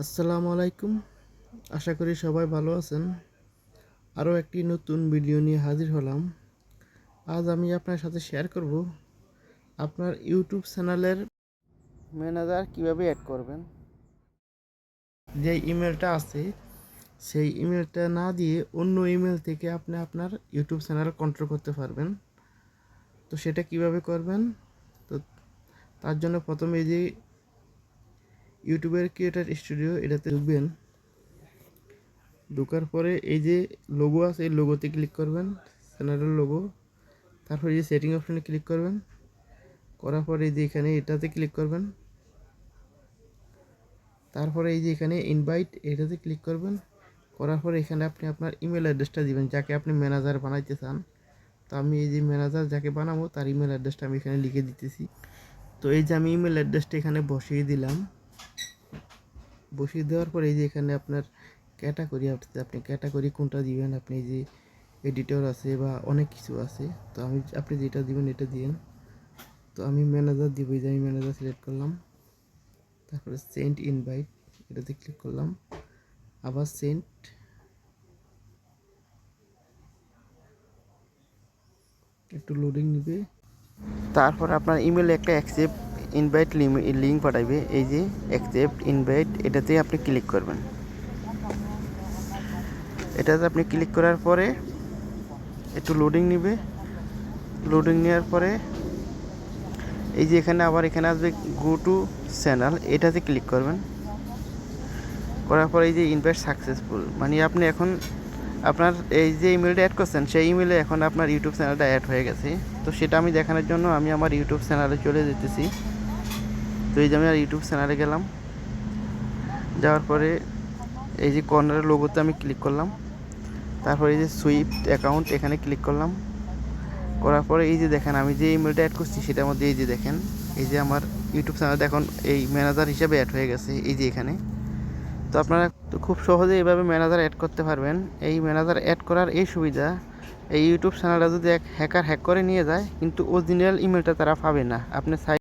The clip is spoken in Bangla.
আসসালামু আলাইকুম। আশা করি সবাই ভালো আছেন। আরও একটি নতুন ভিডিও নিয়ে হাজির হলাম। আজ আমি আপনার সাথে শেয়ার করব আপনার ইউটিউব চ্যানেলের ম্যানেজার কিভাবে অ্যাড করবেন। যে ইমেলটা আছে সেই ইমেলটা না দিয়ে অন্য ইমেল থেকে আপনি আপনার ইউটিউব চ্যানেল কন্ট্রোল করতে পারবেন। তো সেটা কিভাবে করবেন? তো তার জন্য প্রথমে এই যে ইউটিউবের ক্রিয়েটর স্টুডিও এটাতে ঢুকবেন। ঢোকার পরে এই যে লোগো আছে এই লোগোতে ক্লিক করবেন, চ্যানেলের লোগো। তারপর এই যে সেটিং অপশনে ক্লিক করবেন। করার পরে এই যে এখানে এটাতে ক্লিক করবেন। তারপরে এই যে এখানে ইনভাইট এটাতে ক্লিক করবেন। করার পরে এখানে আপনি আপনার ইমেল অ্যাড্রেসটা দিবেন যাকে আপনি ম্যানেজার বানাইতে চান। তো আমি এই যে ম্যানেজার যাকে বানাবো তার ইমেল অ্যাড্রেসটা আমি এখানে লিখে দিতেছি। তো এই যে আমি ইমেল অ্যাড্রেসটা এখানে বসিয়ে দিলাম। বসিয়ে দেওয়ার পরে এই যে এখানে আপনার ক্যাটাগরি আছে, আপনি ক্যাটাগরি কোনটা দিবেন। আপনি এই যে এডিটর আছে বা অনেক কিছু আছে, তো আপনি যেটা দিবেন এটা দিন। তো আমি ম্যানেজার দিব, এই যে আমি ম্যানেজার সিলেক্ট করলাম। তারপরে সেন্ড ইনভাইট এটাতে ক্লিক করলাম, আবার সেন্ড। একটু লোডিং নিবে। তারপর আপনার ইমেলে একটা অ্যাকসেপ্ট ইনভাইট লিঙ্ক পাঠাইবে। এই যে অ্যাকসেপ্ট ইনভাইট এটাতে আপনি ক্লিক করবেন। এটাতে আপনি ক্লিক করার পরে একটু লোডিং নিবে। লোডিং নেওয়ার পরে এই যে এখানে আবার এখানে আসবে গো টু চ্যানেল, এটাতে ক্লিক করবেন। করার পরে এই যে ইনভাইট সাকসেসফুল, মানে আপনি এখন আপনার এই যে ইমেলটা অ্যাড করছেন সেই ইমেলে এখন আপনার ইউটিউব চ্যানেলটা অ্যাড হয়ে গেছে। তো সেটা আমি দেখানোর জন্য আমি আমার ইউটিউব চ্যানেলে চলে যেতেছি। তো এই যে আমি আর ইউটিউব চ্যানেলে গেলাম। যাওয়ার পরে এই যে কর্নারের লোগোতে আমি ক্লিক করলাম। তারপরে এই যে সুইফট অ্যাকাউন্ট এখানে ক্লিক করলাম। করার পরে এই যে দেখেন আমি যে ইমেলটা অ্যাড করছি সেটার মধ্যে এই যে দেখেন এই যে আমার ইউটিউব চ্যানেলটা এখন এই ম্যানেজার হিসেবে অ্যাড হয়ে গেছে এই যে এখানে। তো আপনারা তো খুব সহজে এইভাবে ম্যানেজার অ্যাড করতে পারবেন। এই ম্যানেজার অ্যাড করার এই সুবিধা, এই ইউটিউব চ্যানেলটা যদি এক হ্যাকার হ্যাক করে নিয়ে যায় কিন্তু অরিজিনাল ইমেলটা তারা পাবে না। আপনি